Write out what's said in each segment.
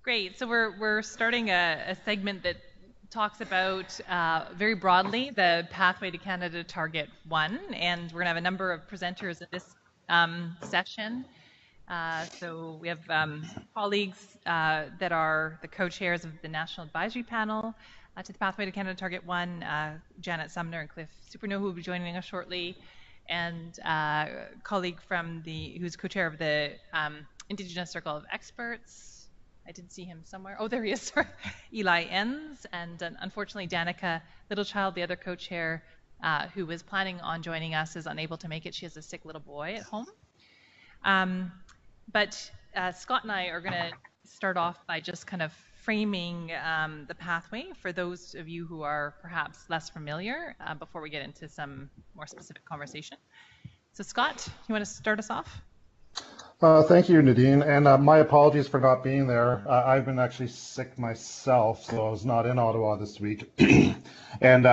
Great. So we're starting a segment that talks about very broadly the pathway to Canada Target 1, and we're going to have a number of presenters in this session. So we have colleagues that are the co-chairs of the National Advisory Panel to the Pathway to Canada Target 1, Janet Sumner and Cliff Superno, who will be joining us shortly, and a colleague from who's co-chair of the Indigenous Circle of Experts. I did see him somewhere. Oh, there he is. Sorry. Eli Enns, and unfortunately Danica Littlechild, the other co-chair, who was planning on joining us, is unable to make it. She has a sick little boy at home. But Scott and I are going to start off by just kind of framing the pathway for those of you who are perhaps less familiar before we get into some more specific conversation. So Scott, you want to start us off? Thank you, Nadine, and my apologies for not being there. I've been actually sick myself, so I was not in Ottawa this week. And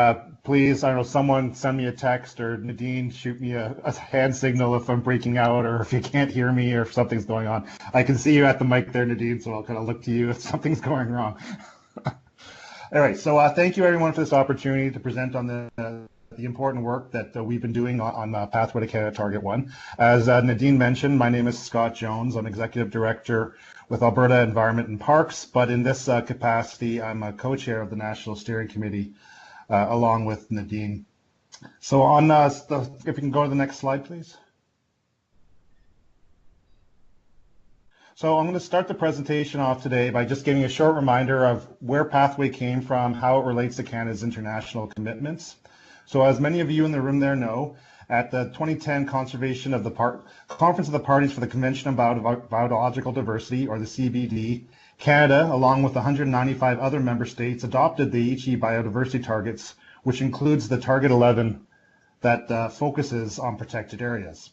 please, I don't know, someone send me a text, or Nadine, shoot me a hand signal if I'm breaking out, or if you can't hear me, or if something's going on. I can see you at the mic there, Nadine, so I'll kind of look to you if something's going wrong. All right, so thank you everyone for this opportunity to present on the important work that we've been doing on Pathway to Canada Target 1. As Nadine mentioned, my name is Scott Jones. I'm Executive Director with Alberta Environment and Parks, but in this capacity, I'm a co-chair of the National Steering Committee along with Nadine. So on, if you can go to the next slide, please. So I'm going to start the presentation off today by just giving a short reminder of where Pathway came from, how it relates to Canada's international commitments. So as many of you in the room there know, at the 2010 Conference of the Parties for the Convention on Biological Diversity, or the CBD, Canada, along with 195 other member states, adopted the Aichi biodiversity targets, which includes the Target 11 that focuses on protected areas.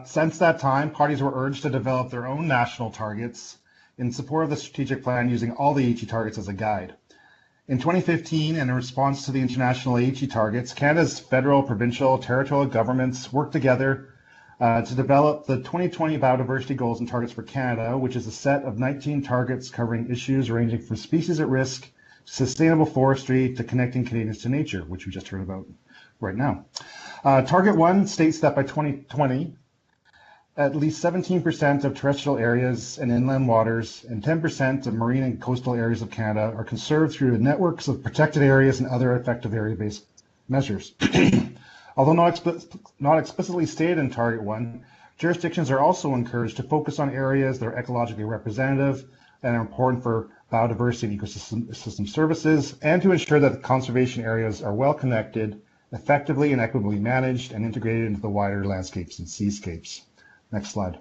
Since that time, parties were urged to develop their own national targets in support of the strategic plan, using all the Aichi targets as a guide. In 2015, and in response to the international Aichi targets, Canada's federal, provincial, territorial governments worked together to develop the 2020 Biodiversity Goals and Targets for Canada, which is a set of 19 targets covering issues ranging from species at risk, sustainable forestry, to connecting Canadians to nature, which we just heard about right now. Target 1 states that by 2020, at least 17% of terrestrial areas and inland waters and 10% of marine and coastal areas of Canada are conserved through networks of protected areas and other effective area-based measures. Although not explicitly stated in Target 1, jurisdictions are also encouraged to focus on areas that are ecologically representative and are important for biodiversity and ecosystem services, and to ensure that the conservation areas are well connected, effectively and equitably managed, and integrated into the wider landscapes and seascapes. Next slide.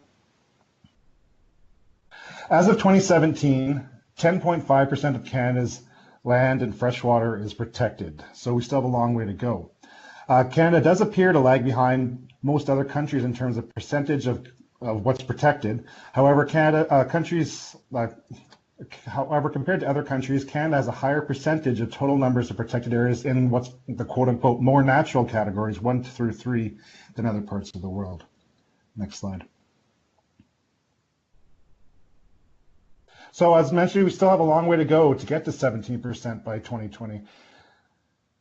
As of 2017, 10.5% of Canada's land and freshwater is protected, so we still have a long way to go. Canada does appear to lag behind most other countries in terms of percentage of what's protected. However, compared to other countries, Canada has a higher percentage of total numbers of protected areas in what's the quote-unquote more natural categories, 1 through 3, than other parts of the world. Next slide. So as mentioned, we still have a long way to go to get to 17% by 2020.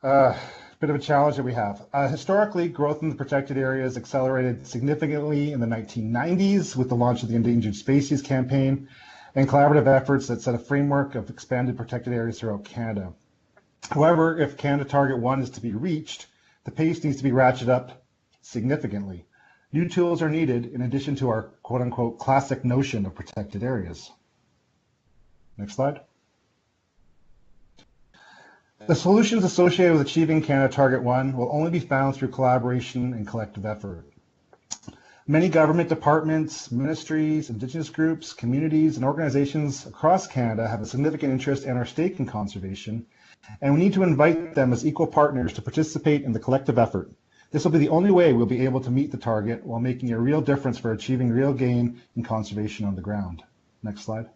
Bit of a challenge that we have. Historically, growth in the protected areas accelerated significantly in the 1990s with the launch of the Endangered Species Campaign and collaborative efforts that set a framework of expanded protected areas throughout Canada. However, if Canada Target 1 is to be reached, the pace needs to be ratcheted up significantly. New tools are needed in addition to our quote-unquote classic notion of protected areas. Next slide. The solutions associated with achieving Canada Target 1 will only be found through collaboration and collective effort. Many government departments, ministries, Indigenous groups, communities, and organizations across Canada have a significant interest and are stake in conservation, and we need to invite them as equal partners to participate in the collective effort. This will be the only way we'll be able to meet the target while making a real difference for achieving real gain in conservation on the ground. Next slide.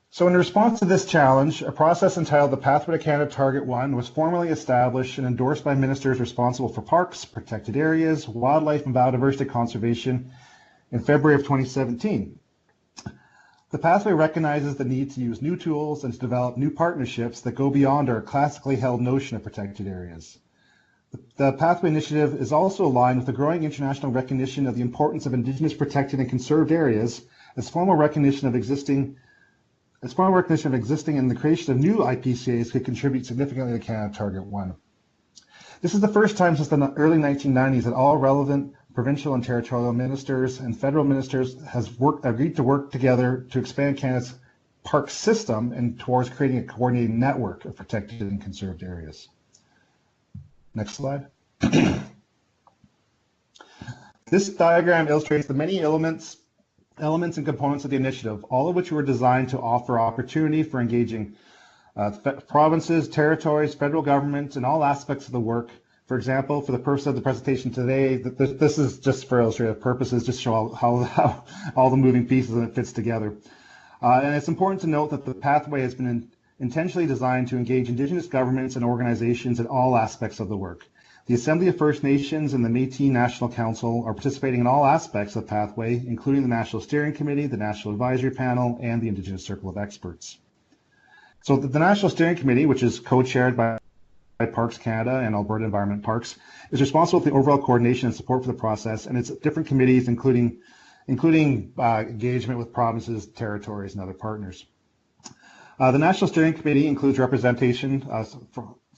So in response to this challenge, a process entitled the Pathway to Canada Target 1 was formally established and endorsed by ministers responsible for parks, protected areas, wildlife, and biodiversity conservation in February of 2017. The pathway recognizes the need to use new tools and to develop new partnerships that go beyond our classically held notion of protected areas. The Pathway Initiative is also aligned with the growing international recognition of the importance of Indigenous protected and conserved areas as formal recognition of existing and the creation of new IPCAs could contribute significantly to Canada Target 1. This is the first time since the early 1990s that all relevant provincial and territorial ministers and federal ministers has agreed to work together to expand Canada's park system and towards creating a coordinated network of protected and conserved areas. Next slide. This diagram illustrates the many elements and components of the initiative, all of which were designed to offer opportunity for engaging provinces, territories, federal government, and all aspects of the work. For example, for the purpose of the presentation today, this is just for illustrative purposes, just show how all the moving pieces and it fits together. And it's important to note that the pathway has been intentionally designed to engage Indigenous governments and organizations in all aspects of the work. The Assembly of First Nations and the Métis National Council are participating in all aspects of the pathway, including the National Steering Committee, the National Advisory Panel, and the Indigenous Circle of Experts. So the National Steering Committee, which is co-chaired by Parks Canada and Alberta Environment Parks, is responsible for the overall coordination and support for the process, and its different committees, including engagement with provinces, territories, and other partners. The National Steering Committee includes representation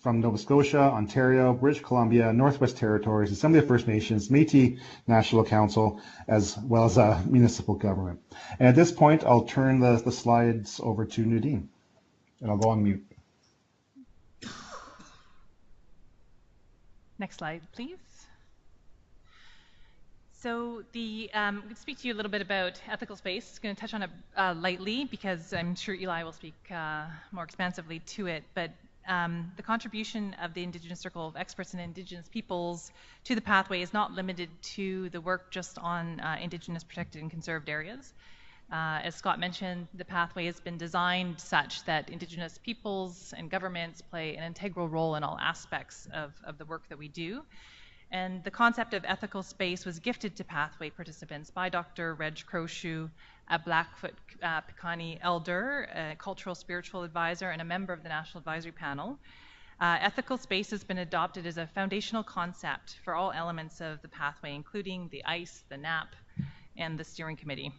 from Nova Scotia, Ontario, British Columbia, Northwest Territories, Assembly of First Nations, Métis National Council, as well as municipal government. And at this point, I'll turn the slides over to Nadine, and I'll go on mute. Next slide, please. So I'm going to speak to you a little bit about ethical space. I'm going to touch on it lightly because I'm sure Eli will speak more expansively to it. But the contribution of the Indigenous Circle of Experts and Indigenous peoples to the pathway is not limited to the work just on Indigenous protected and conserved areas. As Scott mentioned, the pathway has been designed such that Indigenous peoples and governments play an integral role in all aspects of the work that we do. And the concept of ethical space was gifted to pathway participants by Dr. Reg Crowshoe, a Blackfoot Piikani elder, a cultural spiritual advisor, and a member of the National Advisory Panel. Ethical space has been adopted as a foundational concept for all elements of the pathway, including the ICE, the NAP, and the steering committee.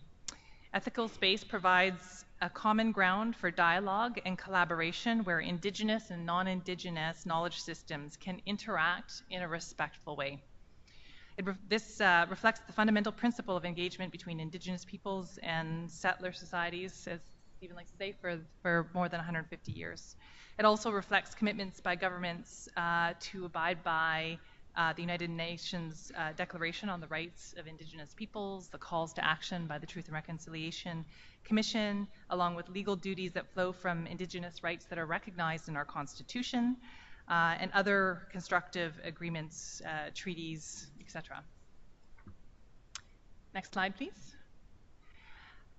Ethical space provides a common ground for dialogue and collaboration where Indigenous and non-Indigenous knowledge systems can interact in a respectful way. This reflects the fundamental principle of engagement between Indigenous peoples and settler societies, as Stephen likes to say, for more than 150 years. It also reflects commitments by governments to abide by the United Nations Declaration on the Rights of Indigenous Peoples, the calls to action by the Truth and Reconciliation Commission, along with legal duties that flow from Indigenous rights that are recognized in our Constitution, and other constructive agreements, treaties, etc. Next slide, please.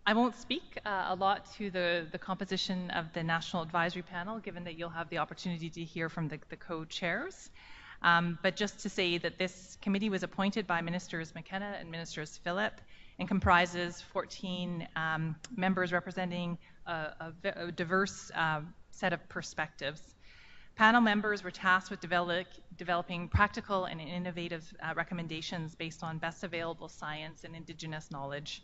I won't speak a lot to the composition of the National Advisory Panel, given that you'll have the opportunity to hear from the co-chairs. But just to say that this committee was appointed by Ministers McKenna and Ministers Phillip and comprises 14 members representing a diverse set of perspectives. Panel members were tasked with developing practical and innovative recommendations based on best available science and Indigenous knowledge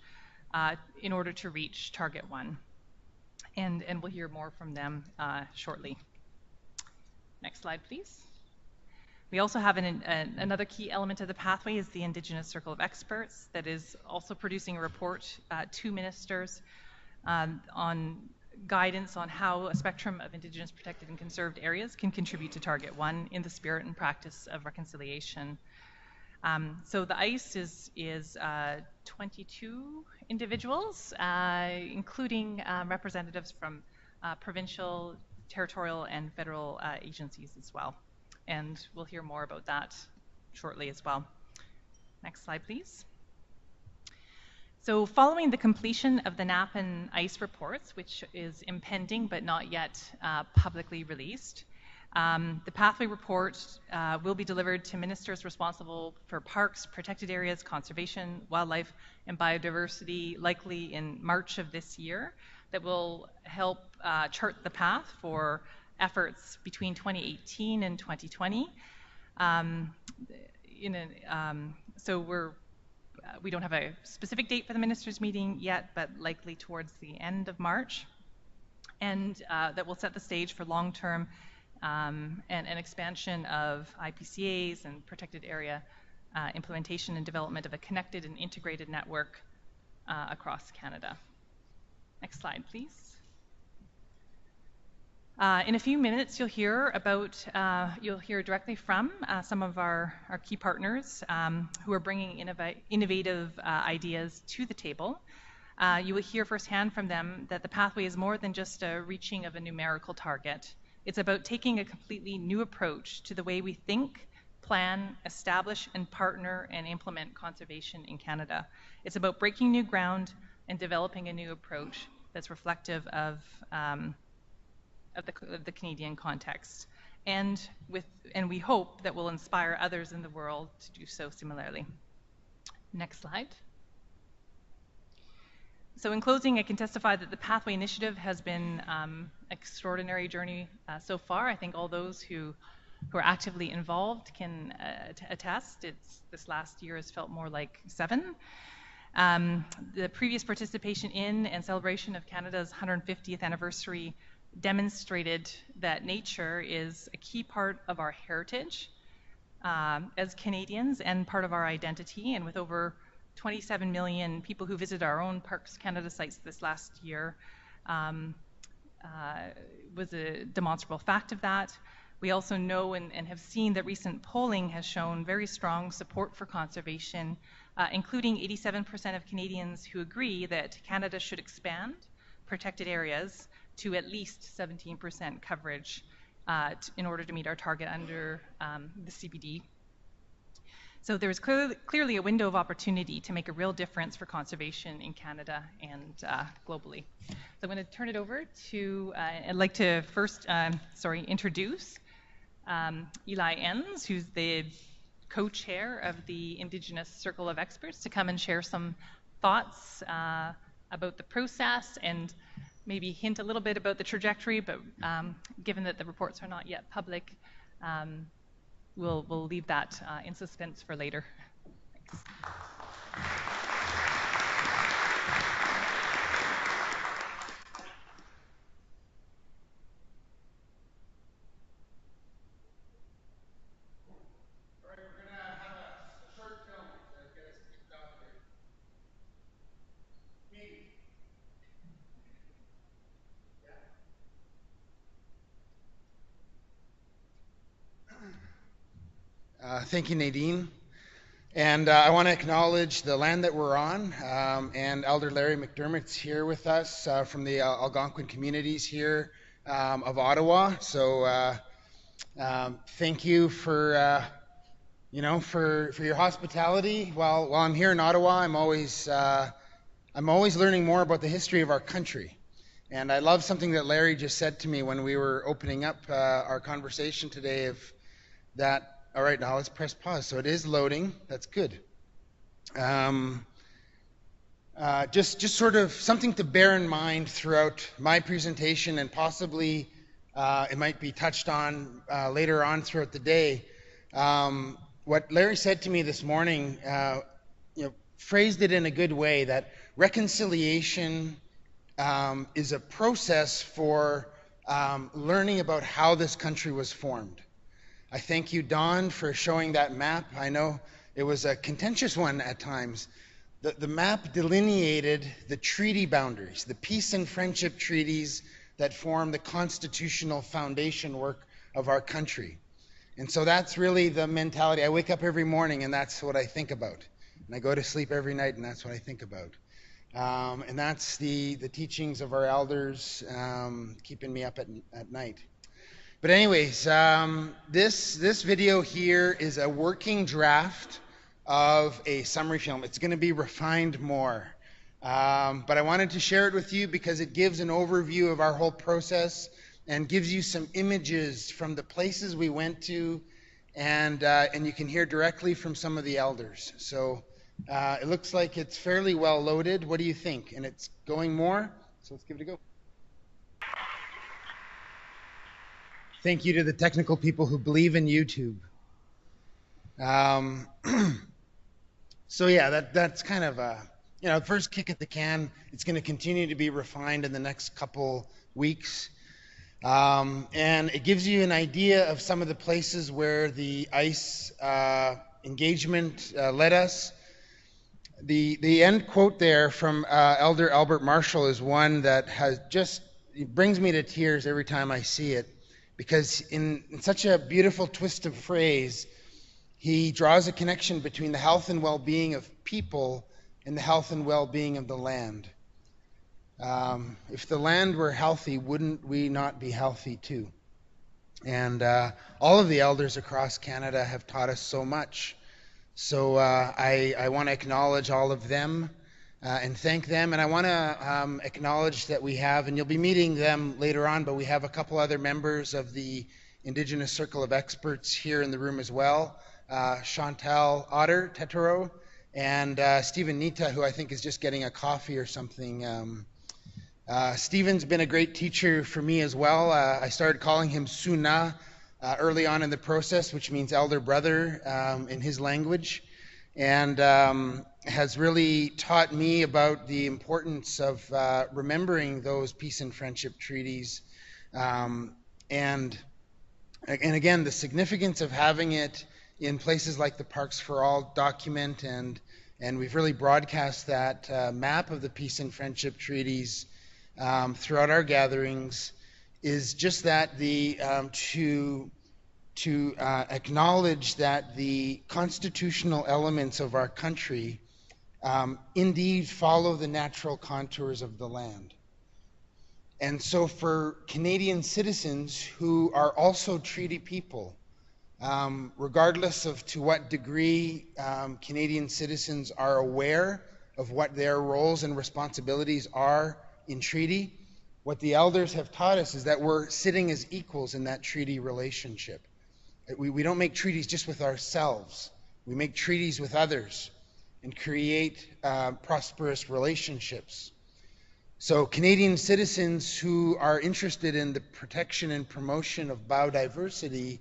in order to reach Target 1. And we'll hear more from them shortly. Next slide, please. We also have another key element of the pathway is the Indigenous Circle of Experts that is also producing a report to ministers on guidance on how a spectrum of Indigenous protected and conserved areas can contribute to Target 1 in the spirit and practice of reconciliation. So the ICE is 22 individuals, including representatives from provincial, territorial, and federal agencies as well. And we'll hear more about that shortly as well. Next slide, please. So following the completion of the NAP and ICE reports, which is impending but not yet publicly released, The pathway report will be delivered to ministers responsible for parks, protected areas, conservation, wildlife, and biodiversity, likely in March of this year, that will help chart the path for efforts between 2018 and 2020. So we don't have a specific date for the ministers' meeting yet, but likely towards the end of March. And that will set the stage for long-term and an expansion of IPCAs and protected area implementation and development of a connected and integrated network across Canada. Next slide, please. In a few minutes, you'll hear directly from some of our key partners who are bringing innovative ideas to the table. You will hear firsthand from them that the pathway is more than just a reaching of a numerical target. It's about taking a completely new approach to the way we think, plan, establish, and partner and implement conservation in Canada. It's about breaking new ground and developing a new approach that's reflective of the Canadian context. And we hope that will inspire others in the world to do so similarly. Next slide. So in closing, I can testify that the Pathway Initiative has been an extraordinary journey so far. I think all those who are actively involved can attest. This last year has felt more like 7. The previous participation in and celebration of Canada's 150th anniversary demonstrated that nature is a key part of our heritage as Canadians and part of our identity. And with over 27 million people who visit our own Parks Canada sites this last year, was a demonstrable fact of that. We also know and have seen that recent polling has shown very strong support for conservation, including 87% of Canadians who agree that Canada should expand protected areas to at least 17% coverage in order to meet our target under the CBD. So there's clearly a window of opportunity to make a real difference for conservation in Canada and globally. So I'm going to turn it over to, I'd like to first, introduce Eli Enns, who's the co-chair of the Indigenous Circle of Experts, to come and share some thoughts about the process and maybe hint a little bit about the trajectory, but given that the reports are not yet public, we'll leave that in suspense for later. Thanks. Thank you, Nadine. And I want to acknowledge the land that we're on, and Elder Larry McDermott's here with us from the Algonquin communities here of Ottawa. So thank you for your hospitality. While I'm here in Ottawa, I'm always learning more about the history of our country. And I love something that Larry just said to me when we were opening up our conversation today all right, now let's press pause. So it is loading. That's good. Just sort of something to bear in mind throughout my presentation, and possibly it might be touched on later on throughout the day. What Larry said to me this morning, phrased it in a good way, that reconciliation is a process for learning about how this country was formed. I thank you, Don, for showing that map. I know it was a contentious one at times. The map delineated the treaty boundaries, the peace and friendship treaties that form the constitutional foundation work of our country. And so that's really the mentality. I wake up every morning and that's what I think about. And I go to sleep every night and that's what I think about. And that's the teachings of our elders keeping me up at night. But anyways, this video here is a working draft of a summary film. It's going to be refined more. But I wanted to share it with you because it gives an overview of our whole process. and gives you some images from the places we went to, and you can hear directly from some of the elders. So it looks like it's fairly well loaded. What do you think? And it's going more, so let's give it a go. Thank you to the technical people who believe in YouTube. So yeah, that's kind of first kick at the can. It's going to continue to be refined in the next couple weeks. And it gives you an idea of some of the places where the ICE engagement led us. The end quote there from Elder Albert Marshall is one that it brings me to tears every time I see it, because in such a beautiful twist of phrase, he draws a connection between the health and well-being of people and the health and well-being of the land. If the land were healthy, wouldn't we not be healthy too? And all of the elders across Canada have taught us so much. So I want to acknowledge all of them and thank them. And I want to acknowledge that we have, and you'll be meeting them later on, but we have a couple other members of the Indigenous Circle of Experts here in the room as well. Chantal Otter Tetero and Stephen Nita, who I think is just getting a coffee or something. Stephen's been a great teacher for me as well. I started calling him Suna early on in the process, which means elder brother in his language, and has really taught me about the importance of remembering those peace and friendship treaties, and again, the significance of having it in places like the Parks for All document, and we've really broadcast that map of the peace and friendship treaties throughout our gatherings, is just that to acknowledge that the constitutional elements of our country indeed follow the natural contours of the land. And so for Canadian citizens who are also treaty people, regardless of to what degree Canadian citizens are aware of what their roles and responsibilities are in treaty, what the elders have taught us is that we're sitting as equals in that treaty relationship. We don't make treaties just with ourselves. We make treaties with others and create prosperous relationships. So Canadian citizens who are interested in the protection and promotion of biodiversity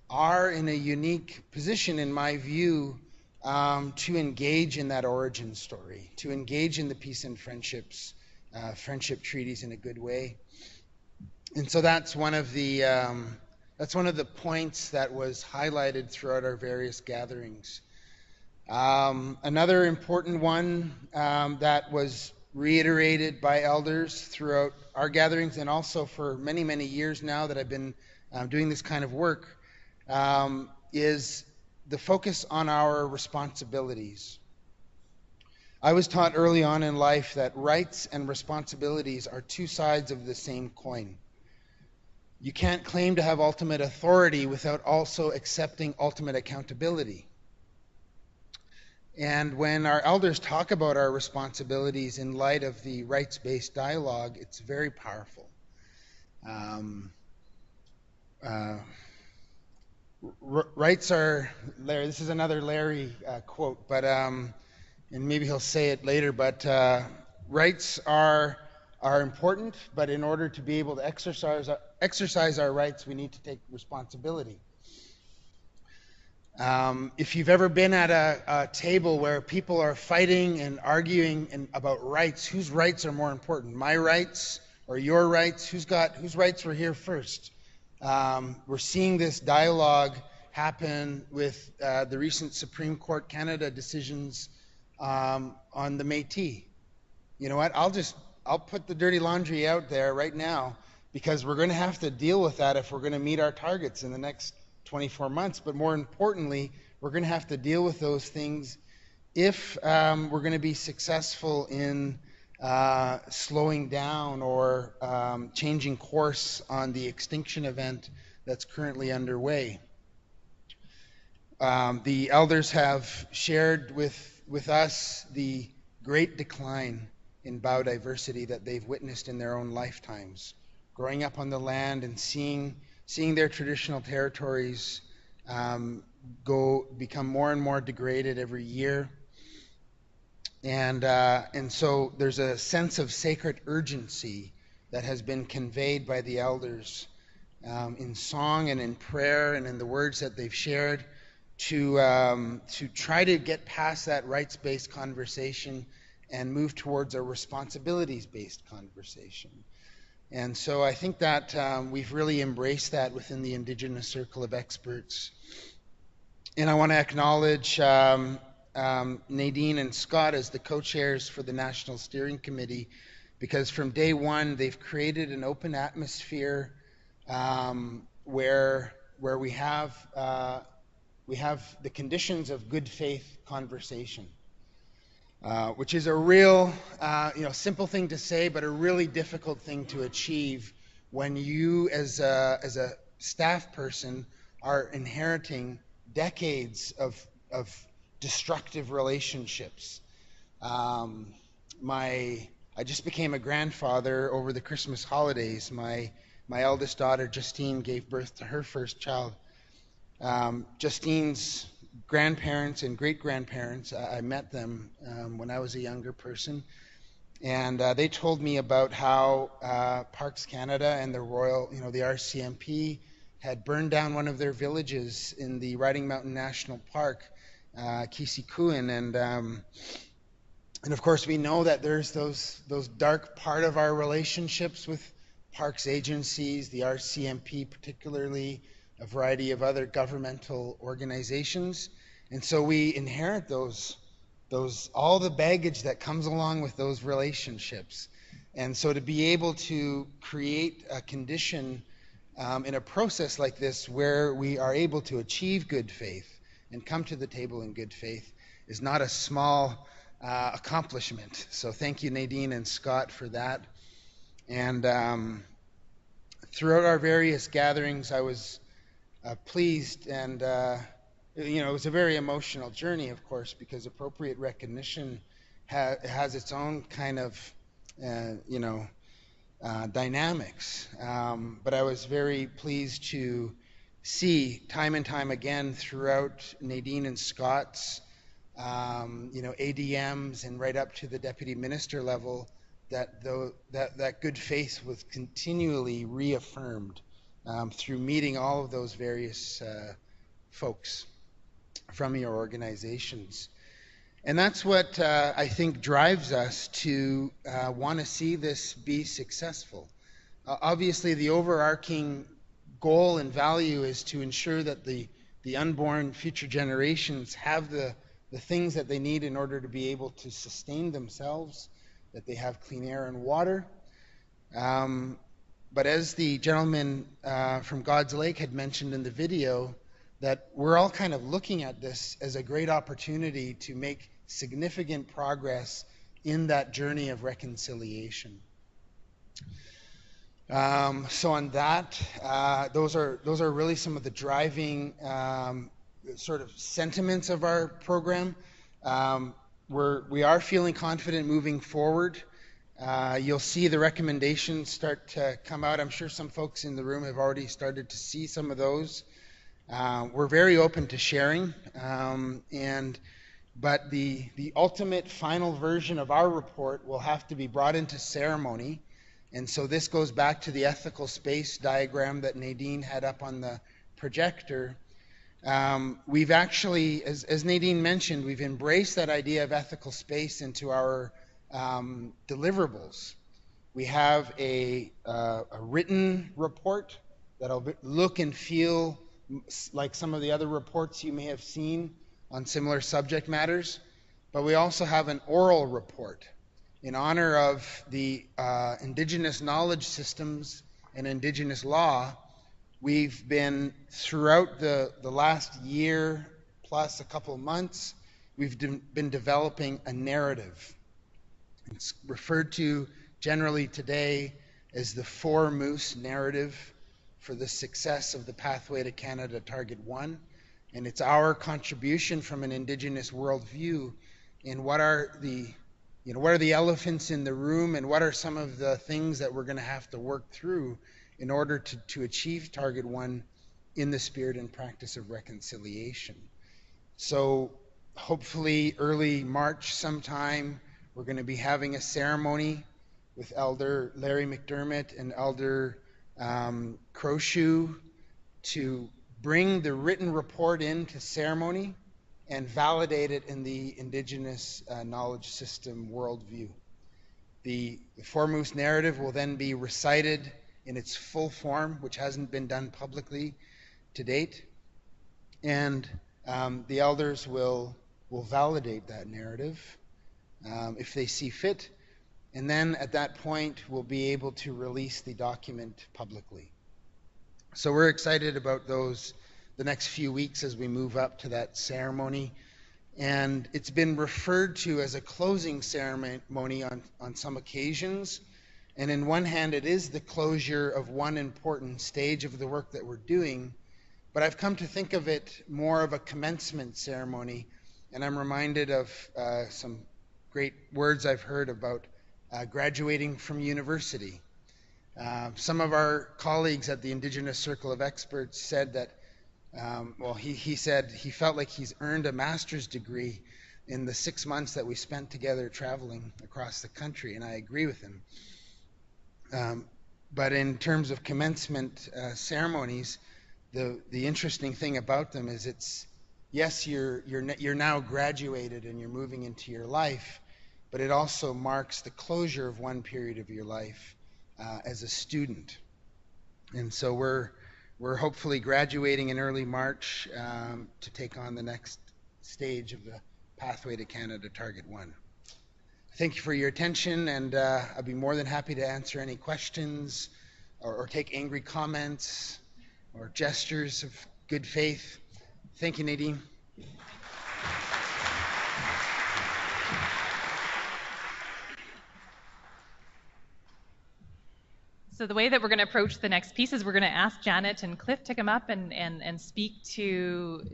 are in a unique position, in my view, to engage in that origin story, to engage in the peace and friendship treaties in a good way. And so that's one of the points that was highlighted throughout our various gatherings. Another important one that was reiterated by elders throughout our gatherings, and also for many, many years now that I've been doing this kind of work, is the focus on our responsibilities. I was taught early on in life that rights and responsibilities are two sides of the same coin. You can't claim to have ultimate authority without also accepting ultimate accountability. And when our elders talk about our responsibilities in light of the rights-based dialogue, it's very powerful. Rights are, Larry, this is another Larry quote, but and maybe he'll say it later, but rights are important, but in order to be able to exercise our rights, we need to take responsibility. If you've ever been at a table where people are fighting and arguing about rights, whose rights are more important, my rights or your rights? Whose rights were here first? We're seeing this dialogue happen with the recent Supreme Court Canada decisions on the Métis. You know what? I'll put the dirty laundry out there right now, because we're going to have to deal with that if we're going to meet our targets in the next 24 months. But more importantly, we're going to have to deal with those things if we're going to be successful in slowing down or changing course on the extinction event that's currently underway. The elders have shared with us the great decline in biodiversity that they've witnessed in their own lifetimes, growing up on the land and seeing their traditional territories become more and more degraded every year. And so there's a sense of sacred urgency that has been conveyed by the elders in song and in prayer and in the words that they've shared to try to get past that rights-based conversation and move towards a responsibilities-based conversation. And so I think that we've really embraced that within the Indigenous Circle of Experts. And I want to acknowledge Nadine and Scott as the co-chairs for the National Steering Committee, because from day one they've created an open atmosphere where we have the conditions of good faith conversation, which is a real simple thing to say, but a really difficult thing to achieve when you as a staff person are inheriting decades of destructive relationships. I just became a grandfather over the Christmas holidays. My eldest daughter, Justine, gave birth to her first child. Justine's grandparents and great-grandparents, I met them when I was a younger person, and they told me about how Parks Canada and the the RCMP had burned down one of their villages in the Riding Mountain National Park, CCIUCN, and of course we know that there's those dark part of our relationships with parks agencies, the RCMP particularly, a variety of other governmental organizations, and so we inherit those all the baggage that comes along with those relationships. And so to be able to create a condition in a process like this where we are able to achieve good faith and come to the table in good faith is not a small accomplishment. So thank you, Nadine and Scott, for that. And throughout our various gatherings, I was pleased, and it was a very emotional journey, of course, because appropriate recognition has its own kind of dynamics. But I was very pleased to see time and time again throughout Nadine and Scott's ADMs and right up to the deputy minister level that good faith was continually reaffirmed through meeting all of those various folks from your organizations. And that's what I think drives us to want to see this be successful. Obviously, the overarching goal and value is to ensure that the unborn future generations have the things that they need in order to be able to sustain themselves, that they have clean air and water. But as the gentleman from God's Lake had mentioned in the video, that we're all kind of looking at this as a great opportunity to make significant progress in that journey of reconciliation. So on that, those are really some of the driving sort of sentiments of our program. We are feeling confident moving forward. You'll see the recommendations start to come out. I'm sure some folks in the room have already started to see some of those. We're very open to sharing, but the ultimate final version of our report will have to be brought into ceremony. And so this goes back to the ethical space diagram that Nadine had up on the projector. We've actually, as Nadine mentioned, we've embraced that idea of ethical space into our deliverables. We have a written report that'll look and feel like some of the other reports you may have seen on similar subject matters, but we also have an oral report in honor of the Indigenous knowledge systems and Indigenous law. We've been, throughout the last year plus a couple of months, we've been developing a narrative. It's referred to generally today as the 4 Moose narrative for the success of the Pathway to Canada Target 1. And it's our contribution from an Indigenous worldview in what are the what are the elephants in the room, and what are some of the things that we're going to have to work through in order to achieve Target 1 in the spirit and practice of reconciliation. So hopefully early March sometime, we're going to be having a ceremony with Elder Larry McDermott and Elder Crowshoe to bring the written report into ceremony and validate it in the Indigenous knowledge system worldview. The Foremost narrative will then be recited in its full form, which hasn't been done publicly to date, and the elders will validate that narrative if they see fit, and then at that point we'll be able to release the document publicly. So we're excited about the next few weeks as we move up to that ceremony. And it's been referred to as a closing ceremony on some occasions. And in one hand, it is the closure of one important stage of the work that we're doing. But I've come to think of it more of a commencement ceremony. And I'm reminded of some great words I've heard about graduating from university. Some of our colleagues at the Indigenous Circle of Experts said that he said he felt like he's earned a master's degree in the 6 months that we spent together traveling across the country, and I agree with him. But in terms of commencement ceremonies, the interesting thing about them is yes, you're now graduated and you're moving into your life, but it also marks the closure of one period of your life as a student. And so we're hopefully graduating in early March to take on the next stage of the Pathway to Canada Target 1. Thank you for your attention, and I'd be more than happy to answer any questions or take angry comments or gestures of good faith. Thank you, Nadine. So the way that we're going to approach the next piece is we're going to ask Janet and Cliff to come up and speak to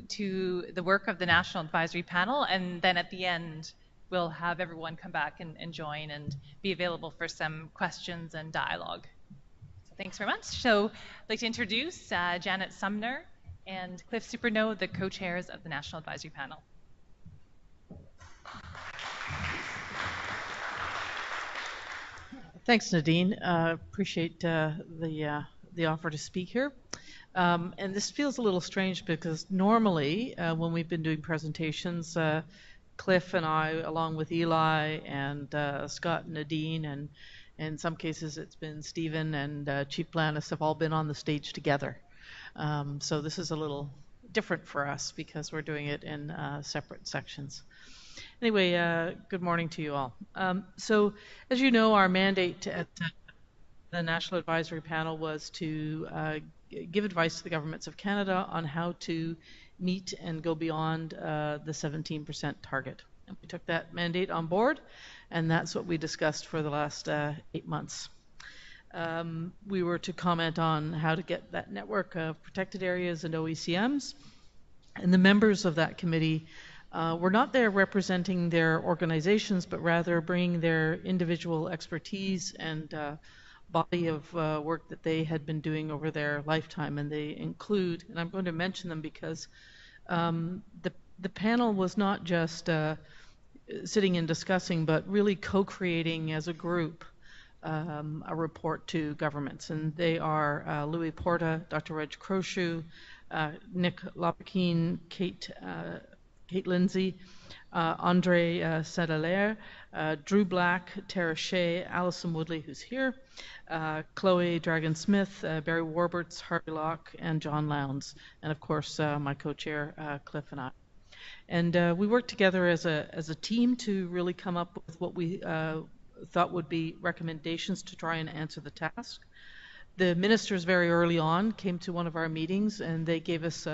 the work of the National Advisory Panel, and then at the end we'll have everyone come back and join and be available for some questions and dialogue. So thanks very much. So I'd like to introduce Janet Sumner and Cliff Superno, the co-chairs of the National Advisory Panel. Thanks, Nadine. Appreciate the offer to speak here. And this feels a little strange because normally when we've been doing presentations, Cliff and I, along with Eli and Scott and Nadine, and in some cases it's been Stephen and Chief Blanis, have all been on the stage together. So this is a little different for us because we're doing it in separate sections. Anyway, good morning to you all. So, as you know, our mandate at the National Advisory Panel was to give advice to the governments of Canada on how to meet and go beyond the 17% target. And we took that mandate on board, and that's what we discussed for the last 8 months. We were to comment on how to get that network of protected areas and OECMs, and the members of that committee were not there representing their organizations, but rather bringing their individual expertise and body of work that they had been doing over their lifetime. And they include, and I'm going to mention them because the panel was not just sitting and discussing, but really co-creating as a group a report to governments. And they are Louis Porta, Dr. Reg Crowshoe, Nick Lopakine, Kate Lindsay, Andre Saint-Hilaire, Drew Black, Tara Shea, Alison Woodley, who's here, Chloe Dragon-Smith, Barry Warburts, Harvey Locke, and John Lowndes, and of course my co-chair Cliff and I. And we worked together as a team to really come up with what we thought would be recommendations to try and answer the task. The ministers very early on came to one of our meetings and they gave us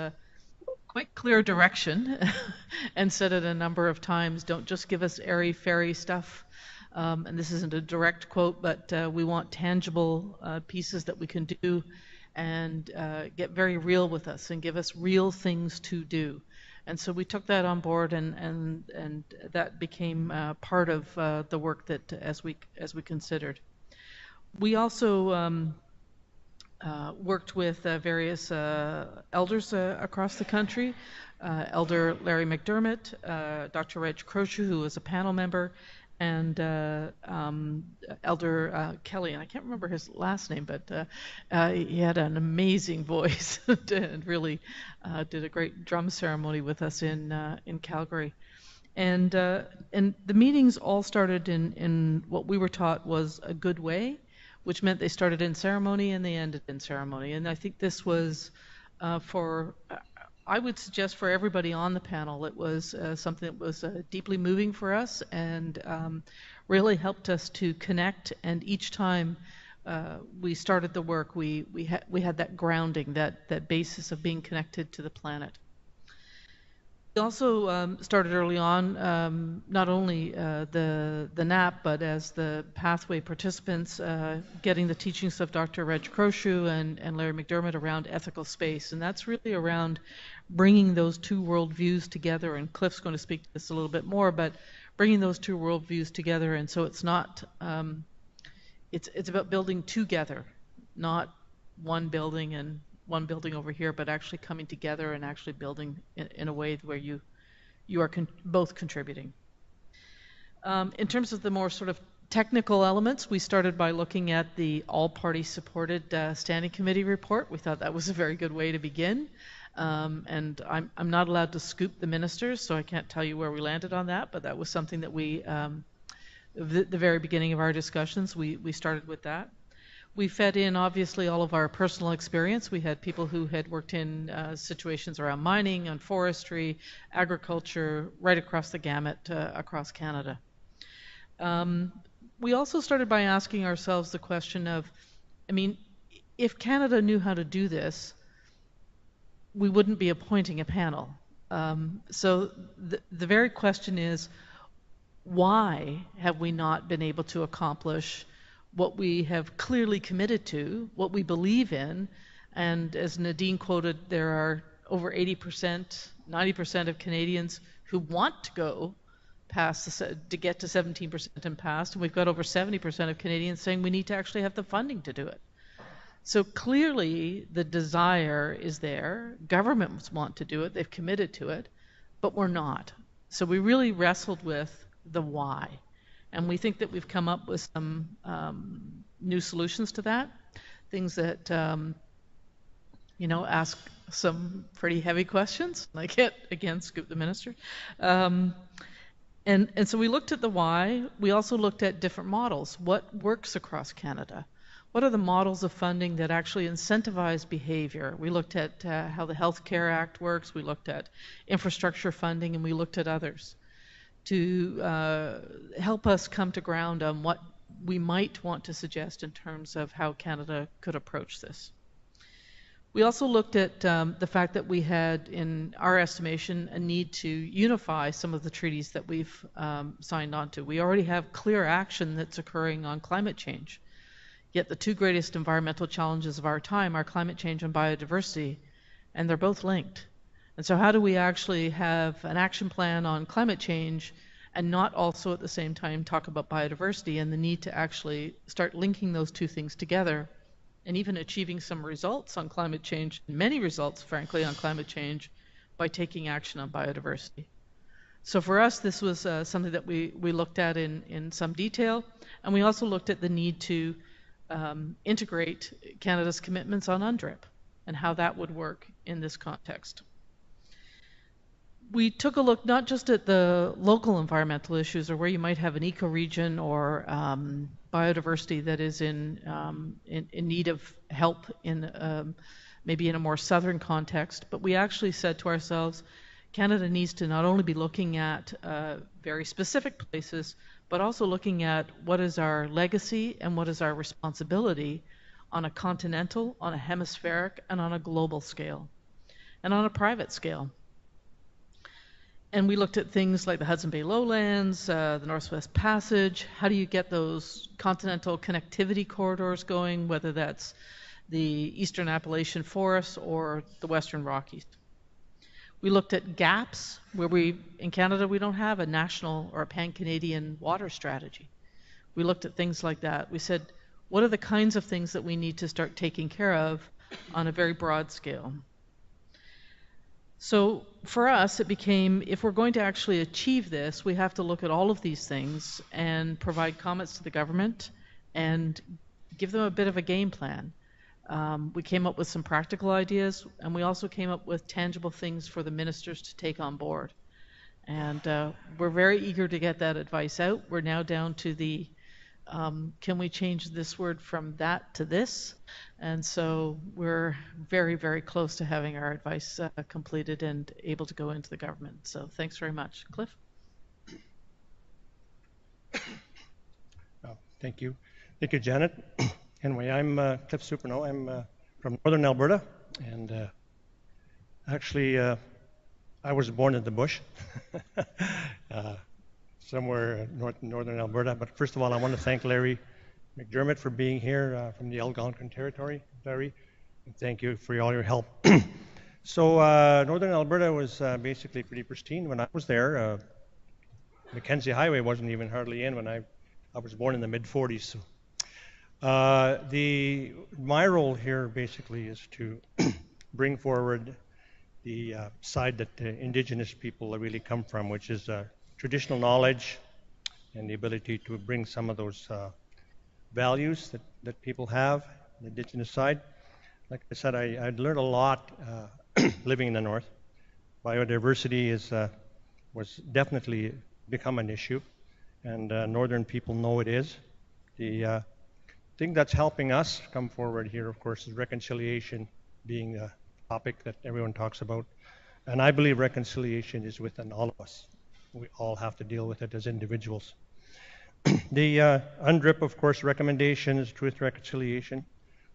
quite clear direction and said it a number of times, don't just give us airy-fairy stuff. And this isn't a direct quote, but we want tangible pieces that we can do and get very real with us and give us real things to do. And so we took that on board, and that became part of the work that as we considered. We also worked with various elders across the country. Elder Larry McDermott, Dr. Reg Croce, who was a panel member, and Elder Kelly, and I can't remember his last name, but he had an amazing voice and really did a great drum ceremony with us in Calgary. And the meetings all started in what we were taught was a good way, which meant they started in ceremony and they ended in ceremony. And I think this was I would suggest for everybody on the panel, it was something that was deeply moving for us and really helped us to connect. And each time we started the work, we had that grounding, that basis of being connected to the planet. We also started early on, not only the NAP, but as the pathway participants, getting the teachings of Dr. Reg Croce and Larry McDermott around ethical space. And that's really around bringing those two worldviews together. And Cliff's going to speak to this a little bit more, but bringing those two worldviews together. And so it's not, it's about building together, not one building and one building over here, but actually coming together and actually building in a way where you are both contributing. In terms of the more sort of technical elements, we started by looking at the all-party supported standing committee report. We thought that was a very good way to begin. And I'm not allowed to scoop the ministers, so I can't tell you where we landed on that, but that was something that we, the very beginning of our discussions, we started with that. We fed in, obviously, all of our personal experience. We had people who had worked in situations around mining and forestry, agriculture, right across the gamut across Canada. We also started by asking ourselves the question of, I mean, if Canada knew how to do this, we wouldn't be appointing a panel. So the very question is, why have we not been able to accomplish what we have clearly committed to, what we believe in? And as Nadine quoted, there are over 80%, 90% of Canadians who want to go past to get to 17% and past, and we've got over 70% of Canadians saying we need to actually have the funding to do it. So clearly the desire is there. Governments want to do it, they've committed to it, but we're not. So we really wrestled with the why. And we think that we've come up with some new solutions to that, things that, ask some pretty heavy questions. I can't, again, scoop the minister. And so we looked at the why. We also looked at different models. What works across Canada? What are the models of funding that actually incentivize behavior? We looked at how the Health Care Act works. We looked at infrastructure funding, and we looked at others to help us come to ground on what we might want to suggest in terms of how Canada could approach this. We also looked at the fact that we had, in our estimation, a need to unify some of the treaties that we've signed on to. We already have clear action that's occurring on climate change, yet the two greatest environmental challenges of our time are climate change and biodiversity, and they're both linked. And so how do we actually have an action plan on climate change and not also at the same time talk about biodiversity and the need to actually start linking those two things together and even achieving some results on climate change, many results, frankly, on climate change by taking action on biodiversity. So for us, this was something that we looked at in some detail, and we also looked at the need to integrate Canada's commitments on UNDRIP and how that would work in this context. We took a look not just at the local environmental issues or where you might have an ecoregion or biodiversity that is in need of help in maybe in a more southern context, but we actually said to ourselves, Canada needs to not only be looking at very specific places, but also looking at what is our legacy and what is our responsibility on a continental, on a hemispheric, and on a global scale, and on a private scale. And we looked at things like the Hudson Bay Lowlands, the Northwest Passage. How do you get those continental connectivity corridors going, whether that's the Eastern Appalachian Forests or the Western Rockies? We looked at gaps where in Canada, we don't have a national or a pan-Canadian water strategy. We looked at things like that. We said, what are the kinds of things that we need to start taking care of on a very broad scale? So for us, it became, if we're going to actually achieve this, we have to look at all of these things and provide comments to the government and give them a bit of a game plan. We came up with some practical ideas, and we also came up with tangible things for the ministers to take on board. And we're very eager to get that advice out. We're now down to the, can we change this word from that to this? And so we're very, very close to having our advice completed and able to go into the government. So thanks very much. Cliff? Thank you. Thank you, Janet. Anyway, I'm Cliff Superno. I'm from northern Alberta, and actually I was born in the bush, somewhere northern Alberta. But first of all, I want to thank Larry McDermott for being here from the Algonquin Territory, Larry, and thank you for all your help. So northern Alberta was basically pretty pristine when I was there. Mackenzie Highway wasn't even hardly in when I was born in the mid-40s. So. My role here basically is to bring forward the side that the Indigenous people really come from, which is traditional knowledge and the ability to bring some of those values that people have, the Indigenous side. Like I said, I'd learned a lot living in the North. Biodiversity was definitely become an issue, and Northern people know it is. The thing that's helping us come forward here, of course, is reconciliation being a topic that everyone talks about. And I believe reconciliation is within all of us. We all have to deal with it as individuals. The UNDRIP, of course, recommendation is truth reconciliation.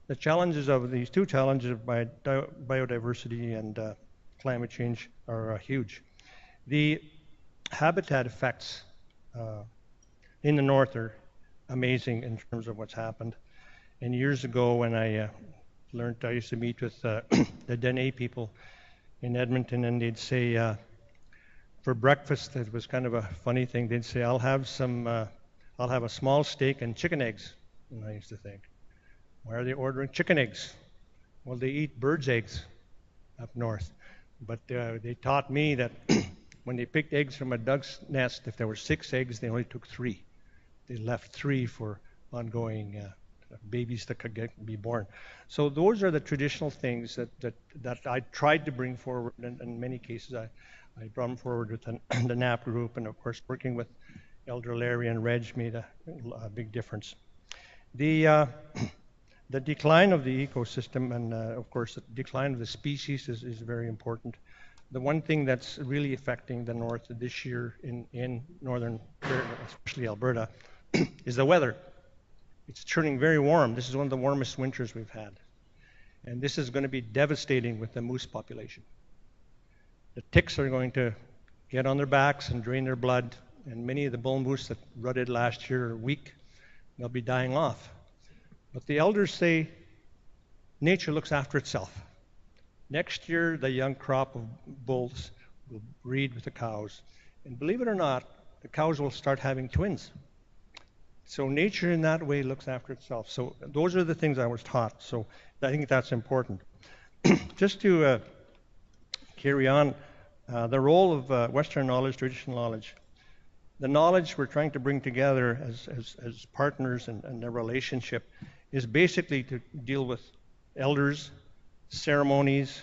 The challenges of these two challenges of biodiversity and climate change are huge. The habitat effects in the North are amazing in terms of what's happened. And years ago when I learned, I used to meet with the Dene people in Edmonton, and they'd say, for breakfast, it was kind of a funny thing, they'd say, I'll have a small steak and chicken eggs. And I used to think, why are they ordering chicken eggs? Well, they eat birds' eggs up north. But they taught me that when they picked eggs from a duck's nest, if there were 6 eggs, they only took 3. They left 3 for ongoing babies that could be born. So those are the traditional things that I tried to bring forward. And in many cases, I brought them forward with the NAP group, and of course, working with Elder Larry and Reg made a big difference. The decline of the ecosystem and, of course, the decline of the species is very important. The one thing that's really affecting the North this year in northern, especially Alberta, is the weather. It's turning very warm. This is one of the warmest winters we've had. And this is going to be devastating with the moose population. The ticks are going to get on their backs and drain their blood, and many of the bull moose that rutted last year are weak. They'll be dying off. But the elders say nature looks after itself. Next year, the young crop of bulls will breed with the cows. And believe it or not, the cows will start having twins. So nature in that way looks after itself. So those are the things I was taught. So I think that's important. Just to carry on, the role of Western knowledge, traditional knowledge. The knowledge we're trying to bring together as partners and their relationship is basically to deal with elders, ceremonies,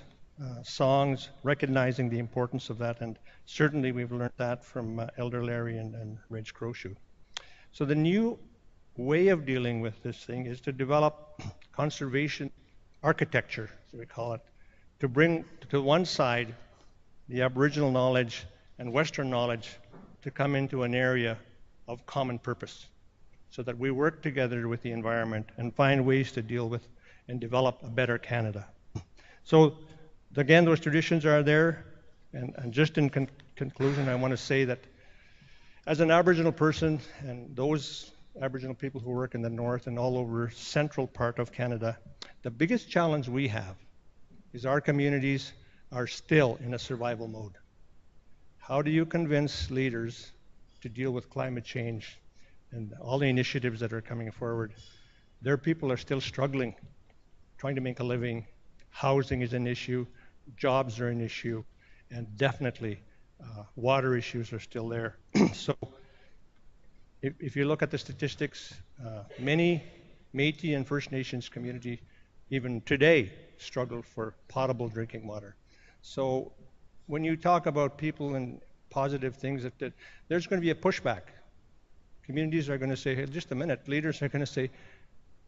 songs, recognizing the importance of that. And certainly we've learned that from Elder Larry and Reg Crowshoe. So the new way of dealing with this thing is to develop conservation architecture, as we call it, to bring to one side the Aboriginal knowledge and Western knowledge to come into an area of common purpose, so that we work together with the environment and find ways to deal with and develop a better Canada. So again, those traditions are there, and just in conclusion, I want to say that as an Aboriginal person, and those Aboriginal people who work in the North and all over central part of Canada, the biggest challenge we have is our communities are still in a survival mode. How do you convince leaders to deal with climate change and all the initiatives that are coming forward? Their people are still struggling, trying to make a living. Housing is an issue, jobs are an issue, and definitely water issues are still there. So if you look at the statistics, many Métis and First Nations community even today struggle for potable drinking water. So when you talk about people and positive things, that there's going to be a pushback. Communities are going to say, hey, just a minute. Leaders are going to say,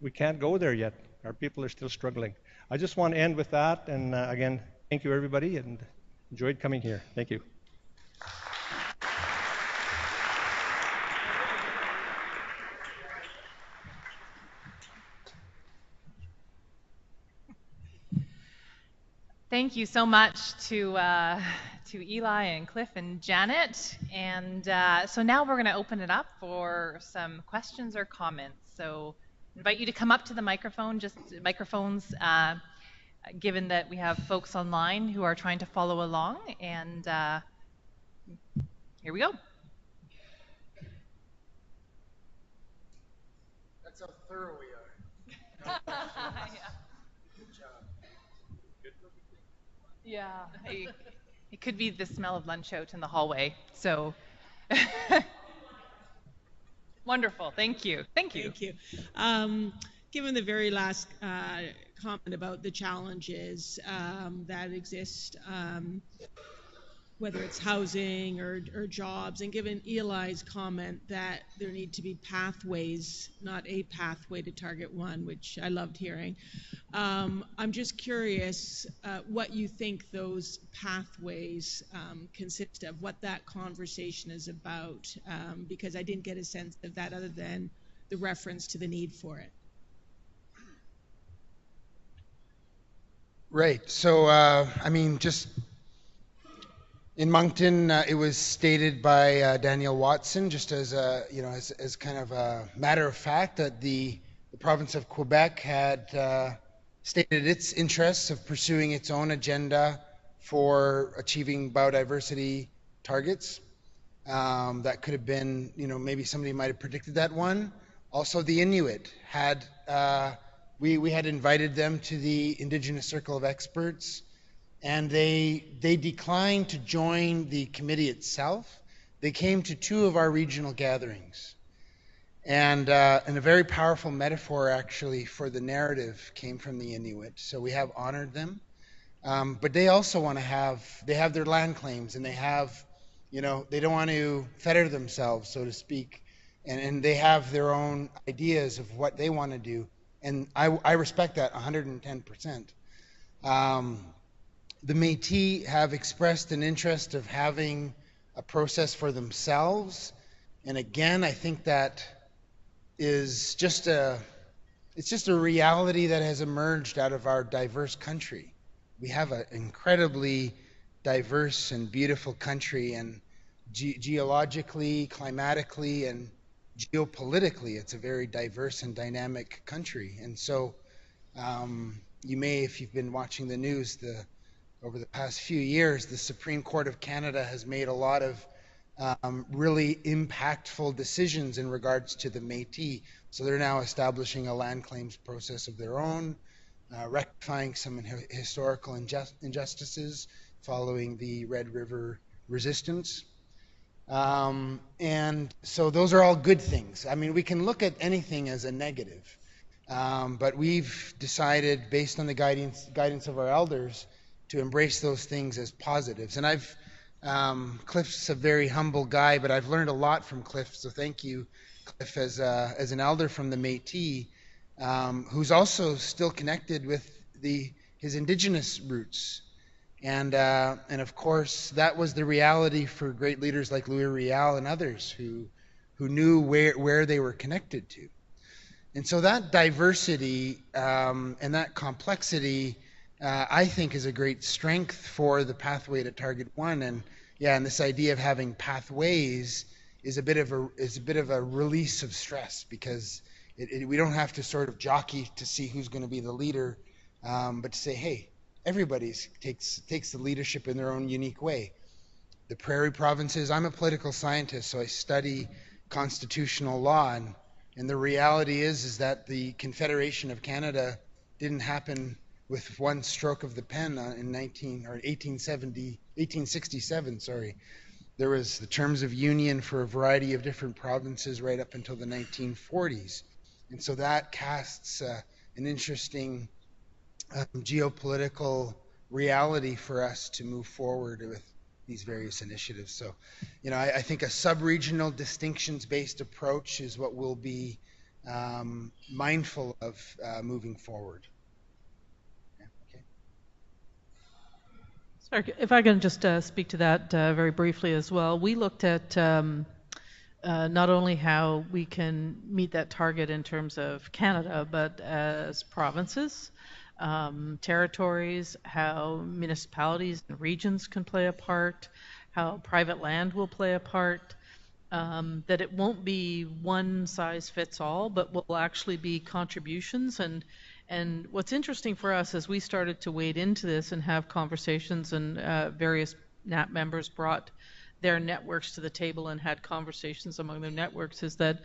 we can't go there yet. Our people are still struggling. I just want to end with that. And again, thank you, everybody, and enjoyed coming here. Thank you. Thank you so much to Eli and Cliff and Janet. And so now we're going to open it up for some questions or comments. So I invite you to come up to the microphone, just microphones, given that we have folks online who are trying to follow along. And here we go. That's how thorough we are. Yeah. Good job. Yeah, it could be the smell of lunch out in the hallway. So wonderful. Thank you. Thank you. Thank you. Given the very last comment about the challenges that exist, whether it's housing or jobs, and given Eli's comment that there need to be pathways, not a pathway to Target 1, which I loved hearing, I'm just curious what you think those pathways consist of, what that conversation is about, because I didn't get a sense of that other than the reference to the need for it. Right. So, I mean, just in Moncton, it was stated by Daniel Watson, just as a, as kind of a matter of fact, that the province of Quebec had stated its interests of pursuing its own agenda for achieving biodiversity targets. That could have been, maybe somebody might have predicted that one. Also, the Inuit had, we had invited them to the Indigenous Circle of Experts, and they declined to join the committee itself. They came to 2 of our regional gatherings. And a very powerful metaphor, actually, for the narrative came from the Inuit. So we have honored them. But they also want to they have their land claims, and they have, they don't want to fetter themselves, so to speak. And they have their own ideas of what they want to do. And I respect that 110%. The Métis have expressed an interest of having a process for themselves. And again, I think that is just it's just a reality that has emerged out of our diverse country. We have an incredibly diverse and beautiful country, and geologically, climatically, and geopolitically, it's a very diverse and dynamic country. And so you may, if you've been watching the news, over the past few years, the Supreme Court of Canada has made a lot of really impactful decisions in regards to the Métis. So they're now establishing a land claims process of their own, rectifying some historical injustices following the Red River resistance. And so those are all good things. I mean, we can look at anything as a negative, but we've decided, based on the guidance of our elders, to embrace those things as positives. And Cliff's a very humble guy, but I've learned a lot from Cliff, so thank you, Cliff, as an elder from the Métis, who's also still connected with his Indigenous roots. And of course, that was the reality for great leaders like Louis Riel and others who knew where they were connected to. And so that diversity and that complexity, I think, is a great strength for the pathway to Target 1. And this idea of having pathways is a bit of a release of stress, because we don't have to sort of jockey to see who's going to be the leader, but to say, hey, everybody takes the leadership in their own unique way. The prairie provinces, I'm a political scientist, so I study constitutional law, and the reality is that the Confederation of Canada didn't happen with one stroke of the pen in 1867. There was the terms of union for a variety of different provinces right up until the 1940s. And so that casts an interesting geopolitical reality for us to move forward with these various initiatives. So, I think a sub-regional distinctions-based approach is what we'll be mindful of moving forward. Okay. Sorry, if I can just speak to that very briefly as well. We looked at not only how we can meet that target in terms of Canada, but as provinces, territories, how municipalities and regions can play a part, how private land will play a part, that it won't be one size fits all, but will actually be contributions. And what's interesting for us as we started to wade into this and have conversations, and various NAP members brought their networks to the table and had conversations among their networks, is that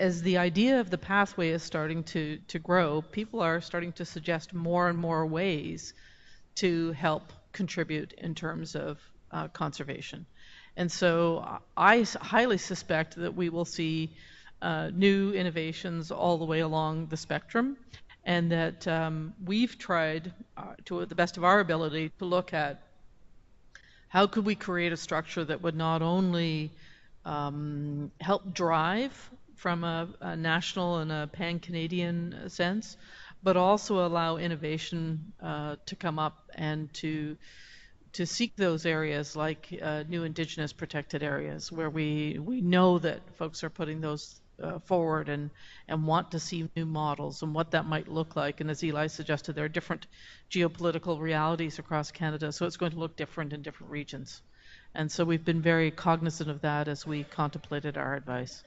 as the idea of the pathway is starting to grow, people are starting to suggest more and more ways to help contribute in terms of conservation. And so I highly suspect that we will see new innovations all the way along the spectrum, and that we've tried to the best of our ability to look at how could we create a structure that would not only help drive from a national and a pan-Canadian sense, but also allow innovation to come up and to seek those areas like new Indigenous protected areas where we know that folks are putting those forward and want to see new models and what that might look like. And as Eli suggested, there are different geopolitical realities across Canada, so it's going to look different in different regions. And so we've been very cognizant of that as we contemplated our advice.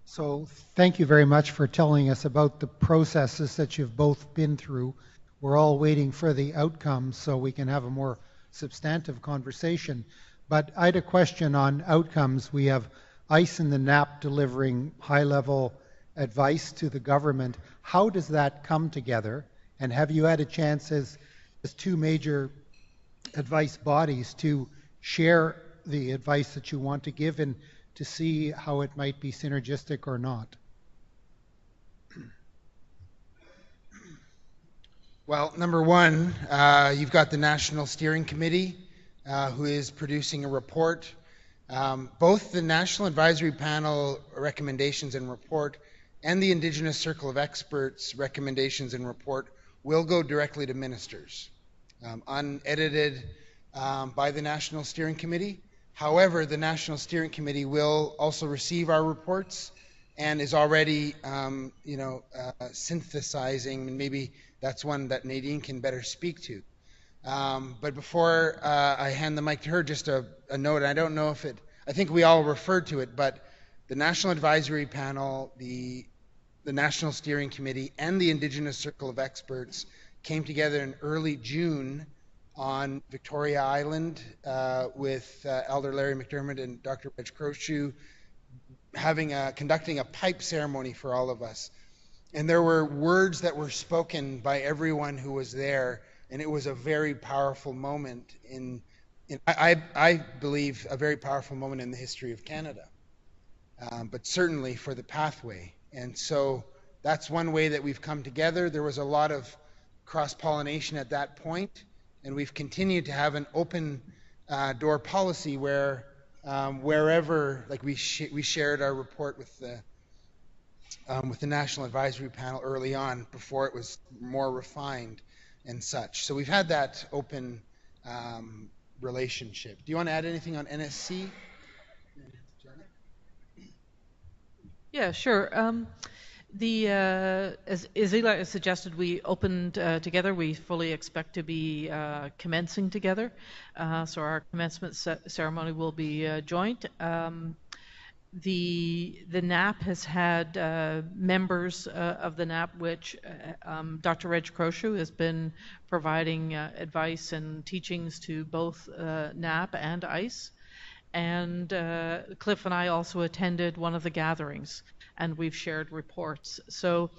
So thank you very much for telling us about the processes that you've both been through. We're all waiting for the outcomes so we can have a more substantive conversation. But I had a question on outcomes. We have ICE and the NAP delivering high-level advice to the government. How does that come together? And have you had a chance as two major advice bodies to share the advice that you want to give and to see how it might be synergistic or not? Well, number one, you've got the National Steering Committee, who is producing a report. Both the National Advisory Panel recommendations and report and the Indigenous Circle of Experts recommendations and report will go directly to ministers, unedited by the National Steering Committee. However, the National Steering Committee will also receive our reports and is already, synthesizing, and maybe that's one that Nadine can better speak to. But before I hand the mic to her, just a note. I don't know if I think we all referred to it, but the National Advisory Panel, the National Steering Committee, and the Indigenous Circle of Experts came together in early June on Victoria Island with Elder Larry McDermott and Dr. Reg Crowshoe conducting a pipe ceremony for all of us. And there were words that were spoken by everyone who was there, and it was a very powerful moment I believe, a very powerful moment in the history of Canada, but certainly for the pathway. And so that's one way that we've come together. There was a lot of cross-pollination at that point, and we've continued to have an open door policy where wherever, like we shared our report with the National Advisory Panel early on before it was more refined and such. So we've had that open relationship. Do you want to add anything on NSC? Yeah, sure. As Eli suggested, we opened together. We fully expect to be commencing together. So our commencement ceremony will be joint. The NAP has had members of the NAP, which Dr. Reg Croshu has been providing advice and teachings to both NAP and ICE. And Cliff and I also attended one of the gatherings, and we've shared reports. So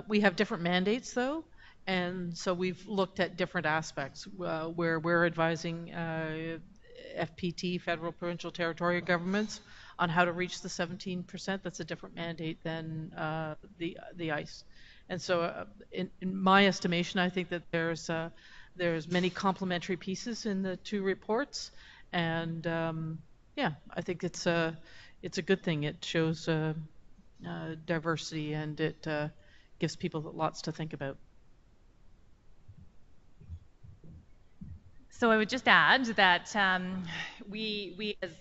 we have different mandates, though, and so we've looked at different aspects where we're advising FPT, federal, provincial, territorial governments, on how to reach the 17%. That's a different mandate than the ICE. And so in my estimation, I think that there's many complementary pieces in the two reports, and yeah, I think it's a good thing. It shows diversity, and it gives people lots to think about. So I would just add that we as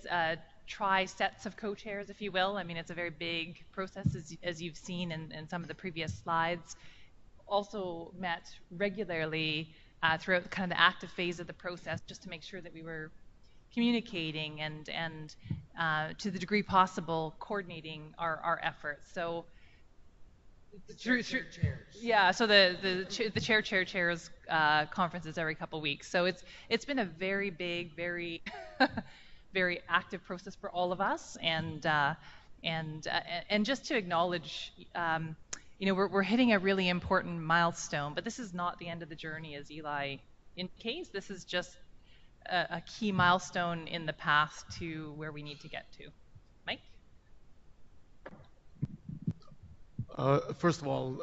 try sets of co-chairs, if you will. I mean, it's a very big process, as you've seen in some of the previous slides. Also met regularly throughout kind of the active phase of the process, just to make sure that we were communicating and to the degree possible coordinating our efforts. So through yeah, so the chairs conferences every couple weeks. So it's been a very big, very very active process for all of us, and just to acknowledge, you know, we're hitting a really important milestone, but this is not the end of the journey, as Eli indicates. This is just a key milestone in the path to where we need to get to. Mike? First of all,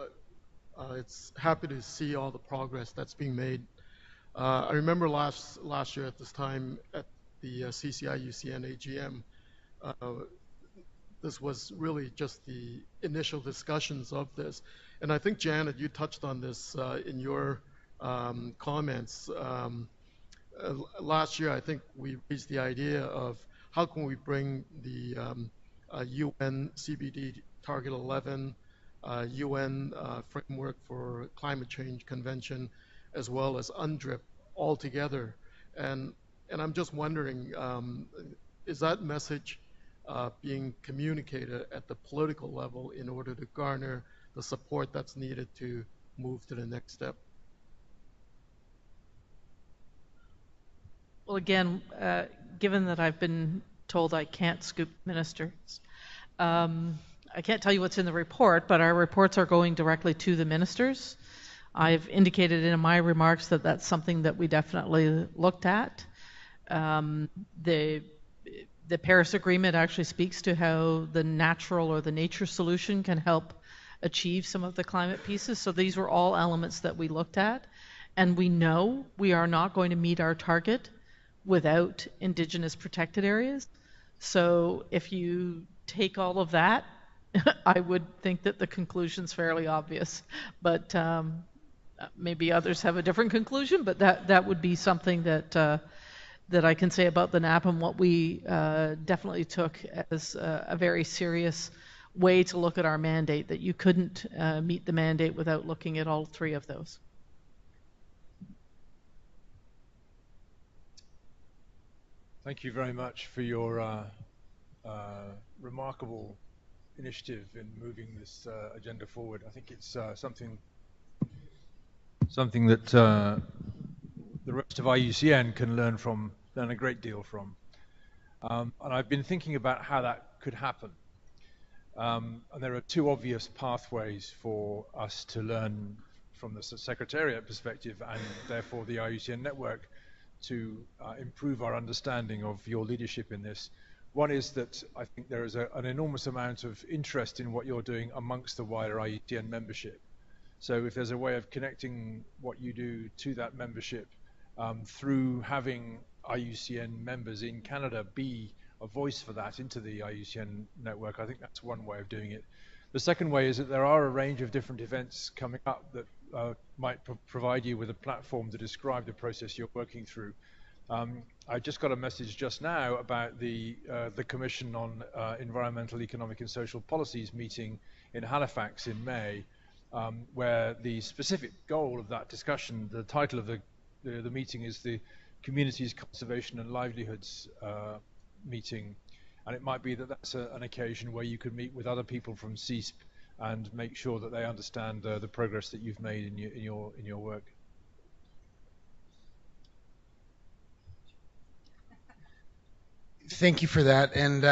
it's happy to see all the progress that's being made. I remember last year at this time at the CCIUCN AGM, this was really just the initial discussions of this. And I think, Janet, you touched on this in your comments. Last year, I think we raised the idea of how can we bring the UN CBD Target 11, UN Framework for Climate Change Convention, as well as UNDRIP all together. And I'm just wondering, is that message being communicated at the political level in order to garner the support that's needed to move to the next step? Well, again, given that I've been told I can't scoop ministers, I can't tell you what's in the report, but our reports are going directly to the ministers. I've indicated in my remarks that that's something that we definitely looked at. The Paris Agreement actually speaks to how the natural or the nature solution can help achieve some of the climate pieces. So these were all elements that we looked at. And we know we are not going to meet our target without Indigenous protected areas. So if you take all of that, I would think that the conclusion's fairly obvious. But maybe others have a different conclusion, but that would be something that I can say about the NAP, and what we definitely took as a very serious way to look at our mandate, that you couldn't meet the mandate without looking at all three of those. Thank you very much for your remarkable initiative in moving this agenda forward. I think it's something that the rest of IUCN can learn a great deal from. And I've been thinking about how that could happen. And there are two obvious pathways for us to learn from the Secretariat perspective, and therefore the IUCN network, to improve our understanding of your leadership in this. One is that I think there is an enormous amount of interest in what you're doing amongst the wider IUCN membership. So if there's a way of connecting what you do to that membership through having IUCN members in Canada be a voice for that into the IUCN network, I think that's one way of doing it. The second way is that there are a range of different events coming up that might provide you with a platform to describe the process you're working through. I just got a message just now about the Commission on Environmental, Economic and Social Policies meeting in Halifax in May, where the specific goal of that discussion, the title of the meeting is the Communities, Conservation and Livelihoods meeting, And it might be that that's an occasion where you could meet with other people from CISP and make sure that they understand the progress that you've made in your work. Thank you for that. And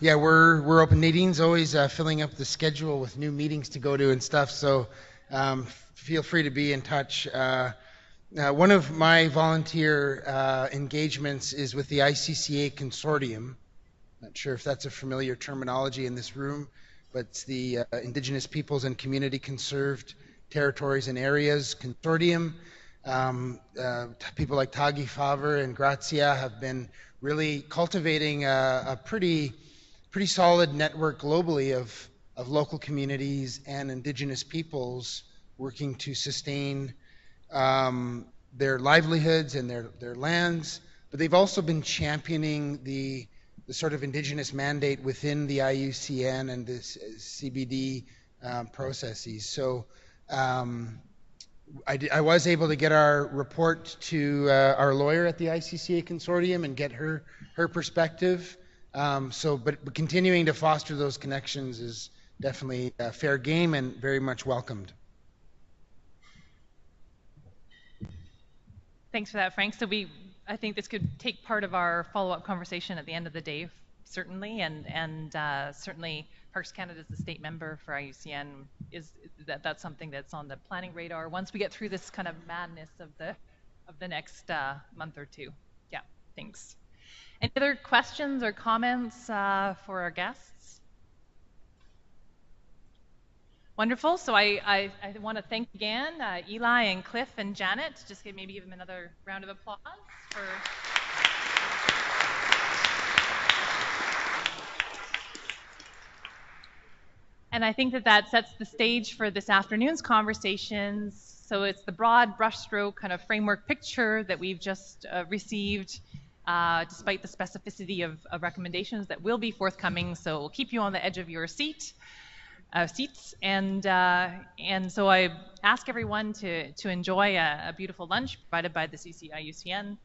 yeah, we're open. Nadine's always filling up the schedule with new meetings to go to and stuff. So feel free to be in touch. One of my volunteer engagements is with the ICCA Consortium. Not sure if that's a familiar terminology in this room, but it's the Indigenous Peoples and Community Conserved Territories and Areas Consortium. People like Tagi Favre and Grazia have been really cultivating a pretty solid network globally of local communities and Indigenous peoples working to sustain their livelihoods and their lands. But they've also been championing the sort of Indigenous mandate within the IUCN and the CBD processes. So I was able to get our report to our lawyer at the ICCA Consortium and get her perspective. But continuing to foster those connections is definitely fair game and very much welcomed. Thanks for that, Frank. So I think this could take part of our follow-up conversation at the end of the day, certainly, and certainly Parks Canada, as the state member for IUCN, that's something that's on the planning radar once we get through this kind of madness of the next month or two. Yeah, thanks. Any other questions or comments for our guests? Wonderful. So I want to thank again Eli and Cliff and Janet. Just maybe give them another round of applause for. And I think that sets the stage for this afternoon's conversations. So it's the broad brushstroke kind of framework picture that we've just received, despite the specificity of recommendations that will be forthcoming. So we'll keep you on the edge of your seats. And so I ask everyone to enjoy a beautiful lunch provided by the CCIUCN.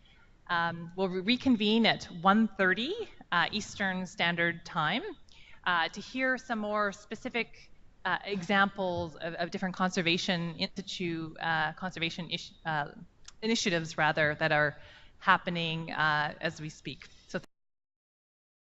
We'll reconvene at 1:30 Eastern Standard Time to hear some more specific examples of different conservation initiatives rather that are happening as we speak. So